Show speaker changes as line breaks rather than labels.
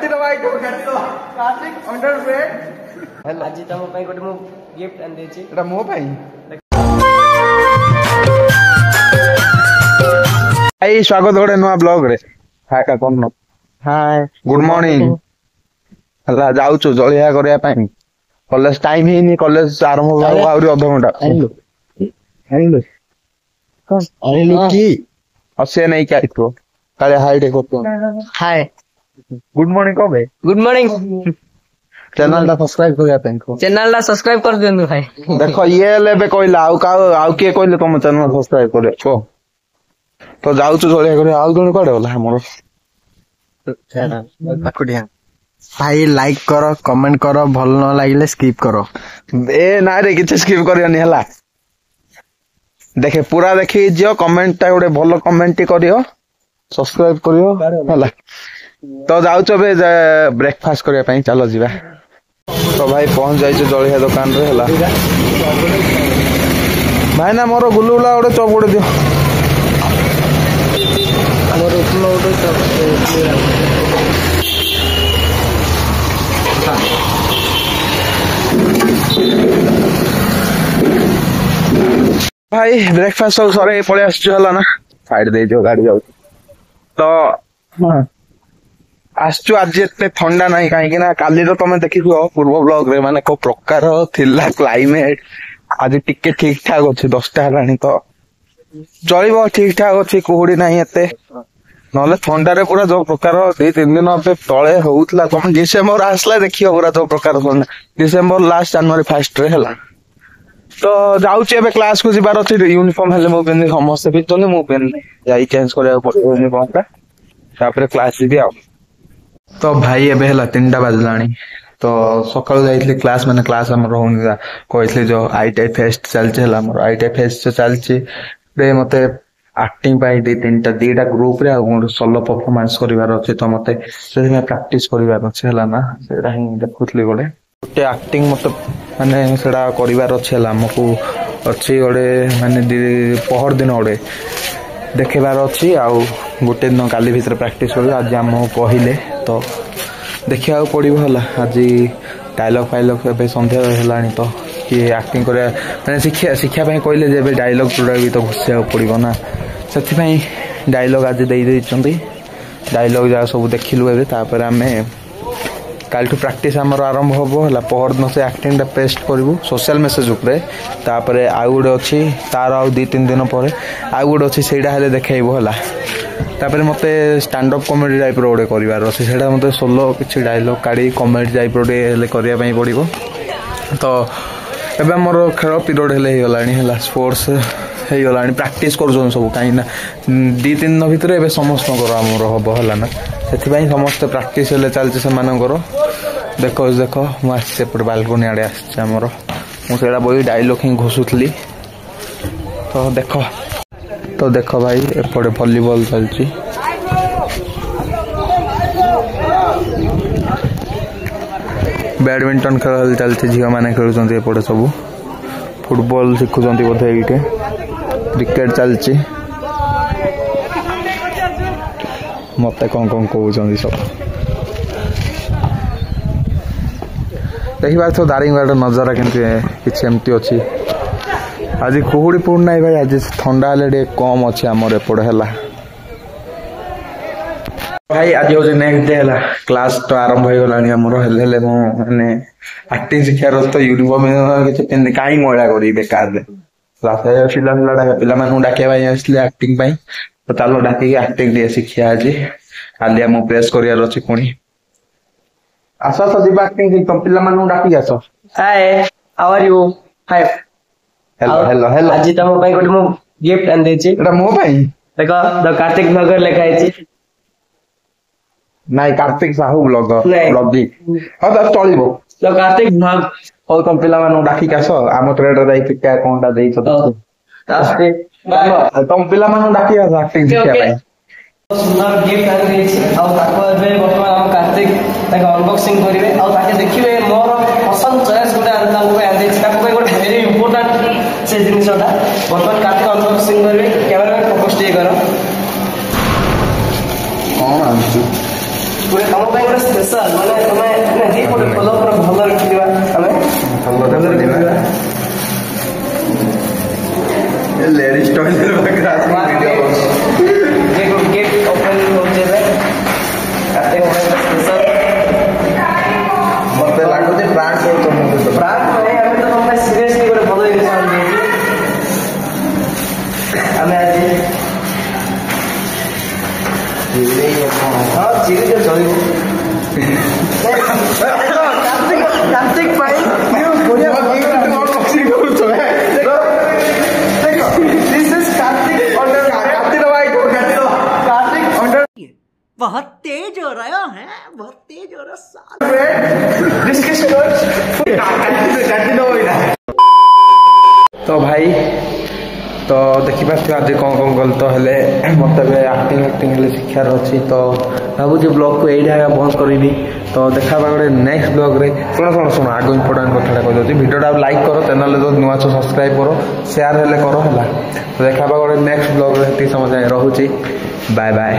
काटी दवा Kartik underwear
hello आज तम पई गोटे मु गिफ्ट आन देछि
एटा मो पई भाई स्वागत गोटे नुआ ब्लॉग रे हाय का कोन हाय गुड मॉर्निंग हला जाउछु जळिया करिया पई कॉलेज टाइम हेनी कॉलेज आरंभ होगा आउरी आधा घंटा आइलो कौन आइलो की असे नहीं क्या इतो काले हाय देखो तो
हाय
गुड मॉर्निंग कबे
गुड मॉर्निंग
चैनल दा सब्सक्राइब करिया पेंको
चैनल दा सब्सक्राइब कर देनु भाई
देखो ये लेबे कोइला आउ के कोइले तुम चैनल सब्सक्राइब करे को तो जाउछु जळिया करे आउ जण कोडे होला हमरो
चैनल भाई लाइक करो कमेंट करो भल न लागिले स्किप करो
ए ना रे किछ स्किप करियनी हला देखे पूरा देखि जियो कमेंट ता गोटे भलो कमेंट करियो सब्सक्राइब करियो हला तो जाउछो बे ब्रेकफास्ट करिया पई चलो जीवा तो भाई पहुंच जाइछो जळिया दुकान रे हला भाई ना मोर गुलुला गोटे चॉप गोटे दियो
मोर उपमा गोटे चॉप
भाई ब्रेकफास्ट सब सरे पळे आछो हला ना साइड दे जो गाड़ी जाउ तो आछो आज एते ठंडा नाही काहे कि ना काली रो तमे देखिबो पूर्व ब्लॉग रे माने को प्रकार थिला क्लाइमेट आज टिके ठीक ठाक अछि 10टा हलानी तो चलिबो ठीक ठाक अछि कोहुडी नाही एते नले ठंडा रे पूरा जो प्रकार 2-3 दिन पे तळे होउतला तमे डिसेंबर आसला देखियो पूरा जो प्रकार डिसेंबर लास्ट जनवरी फर्स्ट रे हला तो जाउची एबे क्लास को जिबार अछि यूनिफॉर्म हेले मो पेन समस्त भी तने मो पेन जाई चेंज करया पड़ो यूनिफॉर्म का तापर क्लास जिबी आ तो भाई एबे हला 3टा बाजलानी तो सकाळ जाइतले क्लास माने क्लास हमर होनी कहइतले जो आईटी फेस्ट चलचे हला हमर आईटी फेस्ट चलची रे मते एक्टिंग पाई 2-3टा ग्रुप रे सोलो परफॉर्मेंस करिवार अछि तो मते से में प्रैक्टिस करिवार अछि हला ना सेडा ही देखुतली गोले गोटे एक्टिंग मत माने सेडा करिवार अछि हला हमकु अछि गोटे माने पहर दिन गोटे देखेबार अछि आ गोटे दिन काली भीतर प्रैक्टिस करू आज हम कहिले तो देखिया पड़िबो हला आज डायलॉग फाइलॉग एबे संध्या हेलानी तो कि एक्टिंग करे माने शिक्षा पई कहले जे एबे डायलॉग टुडा भी तो घुसिया पड़िबो ना सेति पई डायलॉग आज देई देइचंती डायलॉग जा सब देखिलु एबे तापर हमें काल टू प्रैक्टिस हमर आरंभ होबो हला पहर दिन से एक्टिंग दा पेस्ट करबो सोशल मेसेज ऊपर तापर आ गुड अछि तार आ 2-3 दिन परे आ गुड अछि सेडा हेले देखाइबो हला तापर मते स्टैंड अप कॉमेडी टाइप रो ओडे करिवार अछि सेडा मते सोलो किछि डायलॉग काडी कॉमेडी टाइप रो हेले करिया पई पड़िबो तो एबे हमर खेल पीरियड हेले गलानी हला स्पोर्ट्स हे गलानी प्रैक्टिस करजोन सब काई ना 2-3 दिन भीतर एबे समस्त करो हमर होबो हला ना सेति पई समस्त प्रैक्टिस हेले चलचे से मानन करो देखो मु से पर बालकनी आडे आछ हमर मु सेडा बोई डायलॉग ही घोसुतली तो देखो भाई एपड़े वॉलीबॉल चलची बैडमिंटन खेल चलती झील मैंने खेलुंट एपटे सब फुटबॉल शिखुंट बोधे ये क्रिकेट चलची मत कौन कहते सब देखा तो दारिंगबाड़ नजारा केमती अच्छी आज कुहुड़ी पूर्ण ना भाई आज ठंडा हेले कम अच्छे आमर एपटे है भाई आज हूँ नेक्स्ट डे है क्लास तो आरंभ हो गलानी आमर हेले माने एक्टिंग शिक्षार तो यूनिफॉर्म कहीं मैला करी बेकार पिला डाकिया एक्टिंग तो चलो डाक एक्टिंग शिक्षा आज काली आम प्रेस कर पुणी आस आस जी एक्टिंग तुम पिला डाक आस
hi how are you hi
hello hello hello
आज तम पई गोटे मु गिफ्ट आन देछि
एटा मो पई
देखो द कार्तिक ब्लॉगर लिखा है
नाइ कार्तिक साहू ब्लॉगर ब्लॉगिंग हां तो चलिबो
द कार्तिक ब्लॉग
हो तुम पिला डाकी आस आम ट्रेड जाई पिका कोनटा देई छ तुम पिला डाकी आस एक्टिंग शिक्षा पई
सुंदर गिफ्ट आन देछि आ ताको एबे वर्तमान हम कार्तिक ताको अनबॉक्सिंग करिवे आ ताके देखिबे मोर पसंद चॉइस गुडा आन देछि ताको गोटे वेरी इंपोर्टेंट से जिनसटा वर्तमान कार्तिक अनबॉक्सिंग करिवे कैमरा में फोकस टे करो
कौन आंसु
ଗୋଟେ ତମ ପାଇଁ ଗୋଟେ ସ୍ପେଶାଲ ମାନେ ତମେ ଦି ଗୋଟେ ଭଲ ପୁରା ଭଲରେ ଖେଳିବା ଆମେ ଭଲରେ ଖେଳିବା
ଲେଡିଜ ଟଏଲେଟ ପାଖରେ ଆସିକି ଭିଡିଓ କରୁଛି
गेट ओपन होचे बे काटे होने स्पेशल
मते लागुचे प्राण को तुम तो
प्राण नहीं हमें तो तुमने सीरियसली ଗୋଟେ ଭଲ ଇନସାନ ଦେଇଛି ଆମେ ଆଜି ହଁ ଚିରି ତ ଚଳିବ କାର୍ତିକ ପାଇଁ ବଢିଆ
अनबॉक्सिंग କରୁଛ
ଦେଖ this is Kartik under Kartik under
बहुत तेज हो रहा है बहुत तेज हो रहा साथ
तो भाई तो देखिपे आज कौन कौन गल तो हेले मत एक्टिंग शिक्षार अच्छी तो भावुँ ब्लॉग को यही बंद करी तो देखा गोटे नेक्स्ट ब्लॉग रे शुण आग इंपोर्टाट कथा कही भिडियोटा लाइक करो चैनल जो नुआ सब्सक्राइब करो शेयर हेल्ले करो है तो देखा गोटे नेक्स्ट ब्लॉग रे समय रोचे बाय बाय।